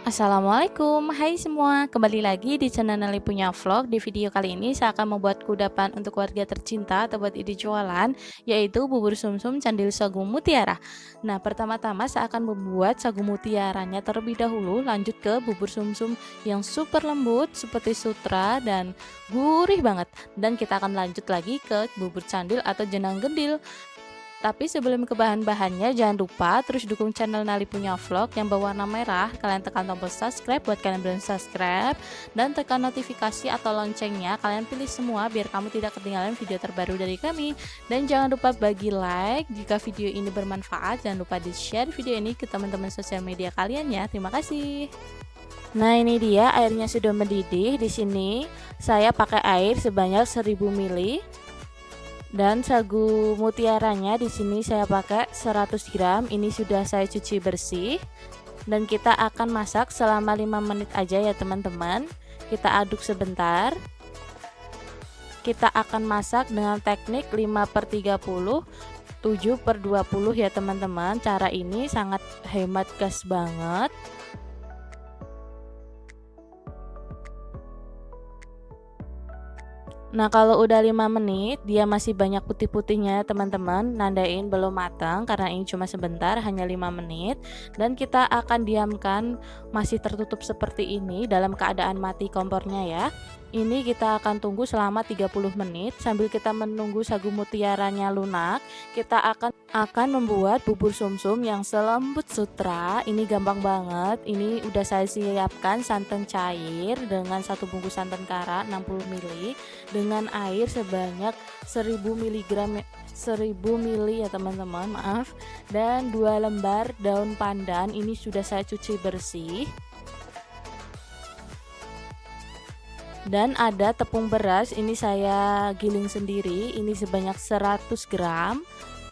Assalamualaikum, hai semua, kembali lagi di channel Nelly Punya Vlog. Di video kali ini saya akan membuat kudapan untuk keluarga tercinta atau buat ide jualan, yaitu bubur sumsum candil sagu mutiara. Nah, pertama-tama saya akan membuat sagu mutiaranya terlebih dahulu, lanjut ke bubur sumsum yang super lembut seperti sutra dan gurih banget. Dan kita akan lanjut lagi ke bubur candil atau jenang gendil. Tapi sebelum ke bahan-bahannya, jangan lupa terus dukung channel Nali Punya Vlog yang berwarna merah. Kalian tekan tombol subscribe buat kalian belum subscribe, dan tekan notifikasi atau loncengnya. Kalian pilih semua biar kamu tidak ketinggalan video terbaru dari kami. Dan jangan lupa bagi like jika video ini bermanfaat. Jangan lupa di share video ini ke teman-teman sosial media kalian ya. Terima kasih. Nah, ini dia airnya sudah mendidih. Di sini saya pakai air sebanyak 1000 ml. Dan sagu mutiaranya di sini saya pakai 100 gram. Ini sudah saya cuci bersih. Dan kita akan masak selama 5 menit aja ya teman-teman. Kita aduk sebentar. Kita akan masak dengan teknik 5/30, 7/20 ya teman-teman. Cara ini sangat hemat gas banget. Nah, kalau udah 5 menit dia masih banyak putih-putihnya teman-teman, nandain belum matang karena ini cuma sebentar, hanya 5 menit. Dan kita akan diamkan masih tertutup seperti ini dalam keadaan mati kompornya ya. Ini kita akan tunggu selama 30 menit sambil kita menunggu sagu mutiaranya lunak. Kita akan membuat bubur sumsum yang selembut sutra. Ini gampang banget. Ini udah saya siapkan santan cair dengan 1 bungkus santan kara 60 ml dengan air sebanyak 1000 mg 1000 ml ya teman-teman, maaf. Dan 2 lembar daun pandan, ini sudah saya cuci bersih. Dan ada tepung beras, ini saya giling sendiri, ini sebanyak 100 gram.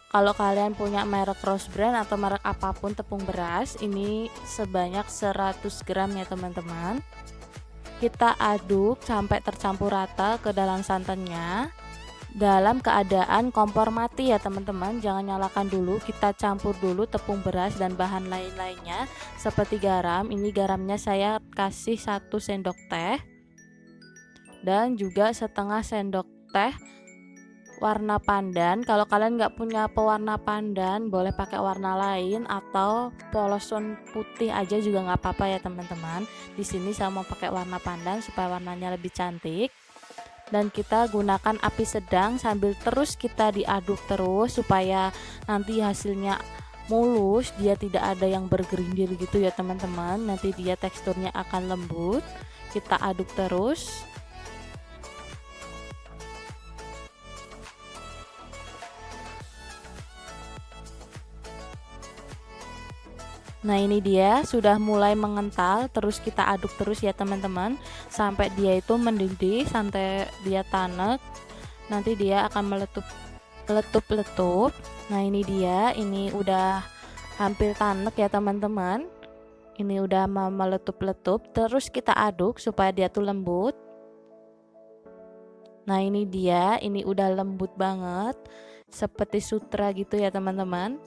Kalau kalian punya merek Rose Brand atau merek apapun tepung beras, ini sebanyak 100 gram ya teman-teman. Kita aduk sampai tercampur rata ke dalam santannya. Dalam keadaan kompor mati ya teman-teman, jangan nyalakan dulu. Kita campur dulu tepung beras dan bahan lain-lainnya seperti garam. Ini garamnya saya kasih 1 sendok teh. Dan juga setengah sendok teh warna pandan. Kalau kalian nggak punya pewarna pandan, boleh pakai warna lain atau polosan putih aja juga nggak apa-apa ya teman-teman. Di sini saya mau pakai warna pandan supaya warnanya lebih cantik. Dan kita gunakan api sedang sambil terus kita diaduk terus supaya nanti hasilnya mulus, dia tidak ada yang bergerindil gitu ya teman-teman. Nanti dia teksturnya akan lembut. Kita aduk terus. Nah, ini dia sudah mulai mengental, terus kita aduk terus ya teman-teman sampai dia itu mendidih, sampai dia tanek. Nanti dia akan meletup-letup. Nah, ini dia, ini udah hampir tanek ya teman-teman. Ini udah mau meletup-letup, terus kita aduk supaya dia tuh lembut. Nah, ini dia, ini udah lembut banget seperti sutra gitu ya teman-teman.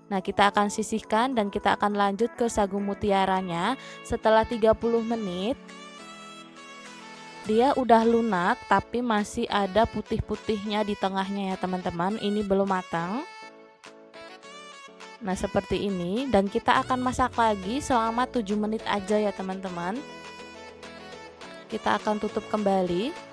Nah, kita akan sisihkan dan kita akan lanjut ke sagu mutiaranya. Setelah 30 menit dia udah lunak tapi masih ada putih-putihnya di tengahnya ya teman-teman. Ini belum matang. Nah, seperti ini, dan kita akan masak lagi selama 7 menit aja ya teman-teman. Kita akan tutup kembali.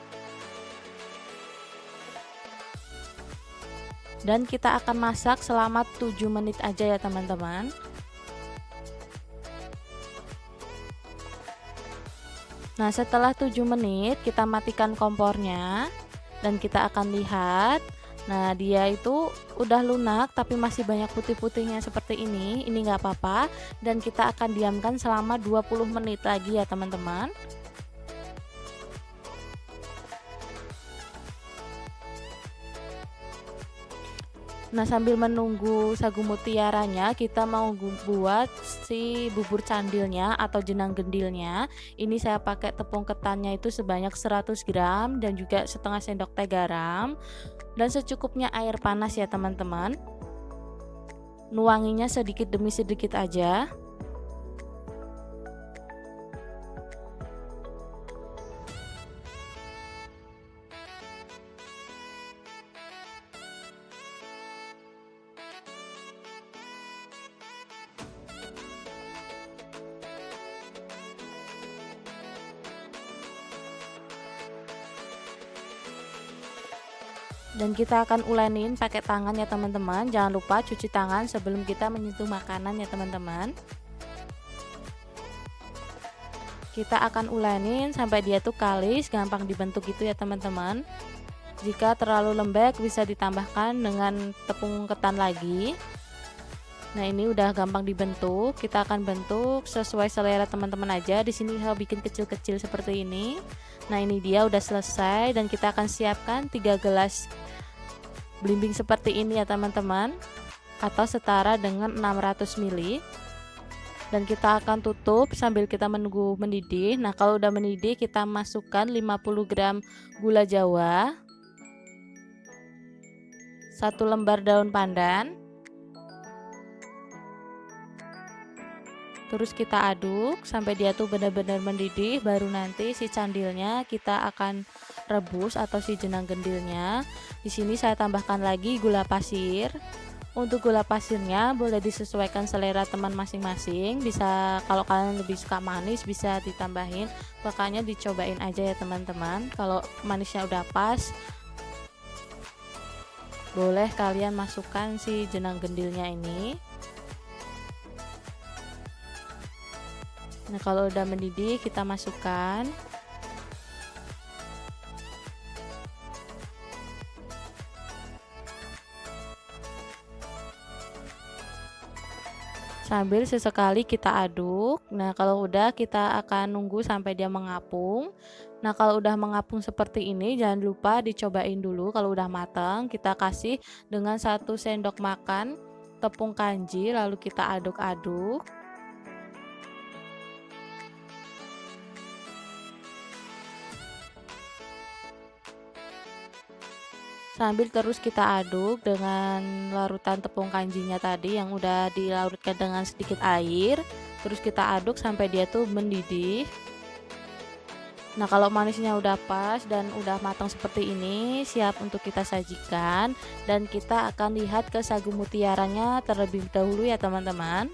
Dan kita akan masak selama 7 menit aja ya teman-teman. Nah, setelah 7 menit kita matikan kompornya dan kita akan lihat. Nah, dia itu udah lunak tapi masih banyak putih-putihnya seperti ini. Ini nggak apa-apa, dan kita akan diamkan selama 20 menit lagi ya teman-teman. Nah, sambil menunggu sagu mutiaranya, kita mau buat si bubur candilnya atau jenang gendilnya. Ini saya pakai tepung ketannya itu sebanyak 100 gram dan juga setengah sendok teh garam dan secukupnya air panas ya teman-teman. Nuanginya sedikit demi sedikit aja. Dan kita akan ulenin pakai tangan ya teman-teman. Jangan lupa cuci tangan sebelum kita menyentuh makanan ya teman-teman. Kita akan ulenin sampai dia tuh kalis, gampang dibentuk gitu ya teman-teman. Jika terlalu lembek bisa ditambahkan dengan tepung ketan lagi. Nah, ini udah gampang dibentuk. Kita akan bentuk sesuai selera teman-teman aja. Di sini saya bikin kecil-kecil seperti ini. Nah, ini dia udah selesai dan kita akan siapkan 3 gelas belimbing seperti ini ya teman-teman, atau setara dengan 600 ml. Dan kita akan tutup sambil kita menunggu mendidih. Nah, kalau udah mendidih kita masukkan 50 gram gula jawa, 1 lembar daun pandan. Terus kita aduk sampai dia tuh benar-benar mendidih. Baru nanti si candilnya kita akan rebus atau si jenang gendilnya. Di sini saya tambahkan lagi gula pasir. Untuk gula pasirnya boleh disesuaikan selera teman masing-masing. Bisa kalau kalian lebih suka manis bisa ditambahin. Pokoknya dicobain aja ya teman-teman. Kalau manisnya udah pas, boleh kalian masukkan si jenang gendilnya ini. Nah, kalau udah mendidih kita masukkan. Sambil sesekali kita aduk. Nah, kalau udah kita akan nunggu sampai dia mengapung. Nah, kalau udah mengapung seperti ini jangan lupa dicobain dulu. Kalau udah matang kita kasih dengan 1 sendok makan tepung kanji, lalu kita aduk-aduk. Sambil terus kita aduk dengan larutan tepung kanjinya tadi yang udah dilarutkan dengan sedikit air. Terus kita aduk sampai dia tuh mendidih. Nah, kalau manisnya udah pas dan udah matang seperti ini, siap untuk kita sajikan. Dan kita akan lihat ke sagu mutiaranya terlebih dahulu ya teman-teman.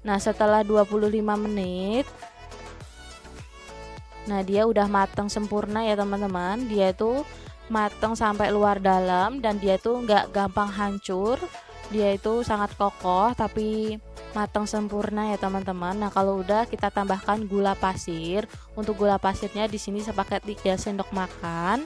Nah, setelah 25 menit, nah dia udah matang sempurna ya teman-teman. Dia itu matang sampai luar dalam dan dia itu nggak gampang hancur. Dia itu sangat kokoh tapi matang sempurna ya teman-teman. Nah, kalau udah kita tambahkan gula pasir. Untuk gula pasirnya di sini saya pakai 3 sendok makan.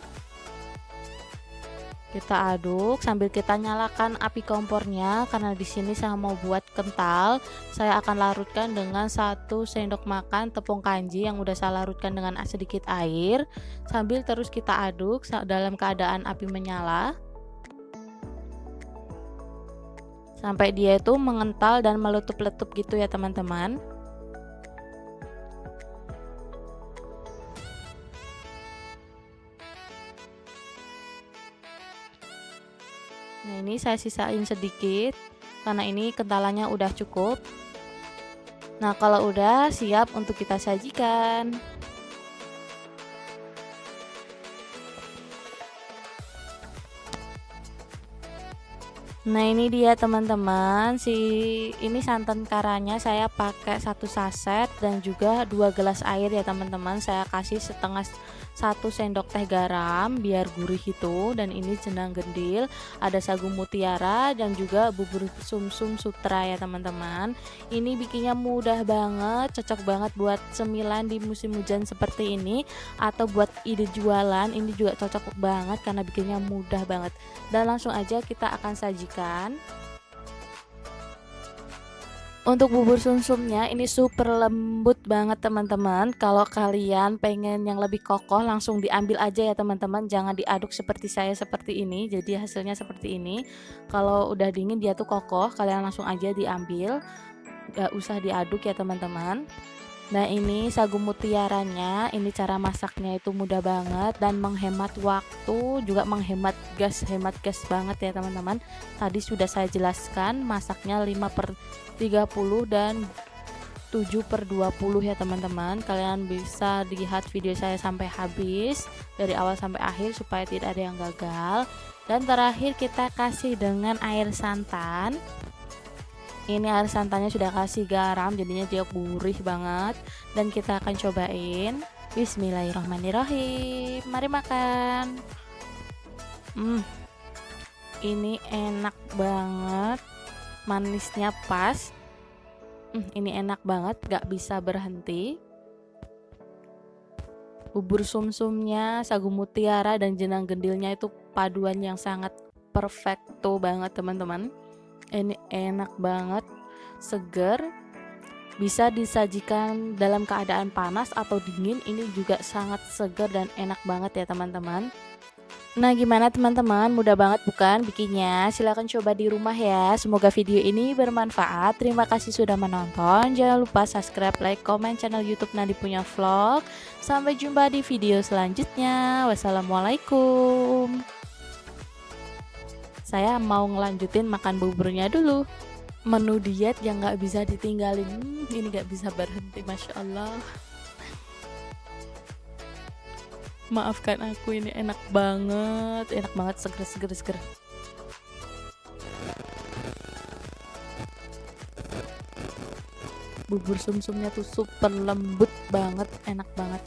Kita aduk sambil kita nyalakan api kompornya karena di sini saya mau buat kental. Saya akan larutkan dengan 1 sendok makan tepung kanji yang udah saya larutkan dengan sedikit air. Sambil terus kita aduk dalam keadaan api menyala. Sampai dia itu mengental dan meletup-letup gitu ya teman-teman. Nah, ini saya sisain sedikit karena ini kentalannya udah cukup. Nah, kalau udah siap untuk kita sajikan. Nah, ini dia teman-teman, ini santan karanya saya pakai 1 saset dan juga 2 gelas air ya teman-teman. Saya kasih setengah 1 sendok teh garam biar gurih itu. Dan ini jenang gendil, ada sagu mutiara dan juga bubur sumsum sutra ya teman-teman. Ini bikinnya mudah banget, cocok banget buat cemilan di musim hujan seperti ini atau buat ide jualan. Ini juga cocok banget karena bikinnya mudah banget. Dan langsung aja kita akan sajikan. Untuk bubur sumsumnya ini super lembut banget teman-teman. Kalau kalian pengen yang lebih kokoh langsung diambil aja ya teman-teman, jangan diaduk seperti saya seperti ini. Jadi hasilnya seperti ini. Kalau udah dingin dia tuh kokoh, kalian langsung aja diambil, gak usah diaduk ya teman-teman. Nah, ini sagu mutiaranya, ini cara masaknya itu mudah banget dan menghemat waktu, juga menghemat gas, hemat gas banget ya teman-teman. Tadi sudah saya jelaskan masaknya 5/30 dan 7/20 ya teman-teman. Kalian bisa lihat video saya sampai habis, dari awal sampai akhir supaya tidak ada yang gagal. Dan terakhir kita kasih dengan air santan. Ini air santannya sudah kasih garam, jadinya dia gurih banget. Dan kita akan cobain. Bismillahirrahmanirrahim. Mari makan. Hmm, ini enak banget, manisnya pas. Ini enak banget, gak bisa berhenti. Bubur sumsumnya, sagu mutiara, dan jenang gendilnya itu paduan yang sangat perfecto banget teman-teman. Ini enak banget, seger, bisa disajikan dalam keadaan panas atau dingin. Ini juga sangat seger dan enak banget ya teman-teman. Nah, gimana teman-teman? Mudah banget bukan bikinnya? Silahkan coba di rumah ya. Semoga video ini bermanfaat. Terima kasih sudah menonton. Jangan lupa subscribe, like, komen channel YouTube Nadi Punya Vlog. Sampai jumpa di video selanjutnya. Wassalamualaikum. Saya mau ngelanjutin makan buburnya dulu. Menu diet yang gak bisa ditinggalin. Ini gak bisa berhenti, Masya Allah. Maafkan aku, ini enak banget, seger. Bubur sumsumnya tuh super lembut banget, enak banget.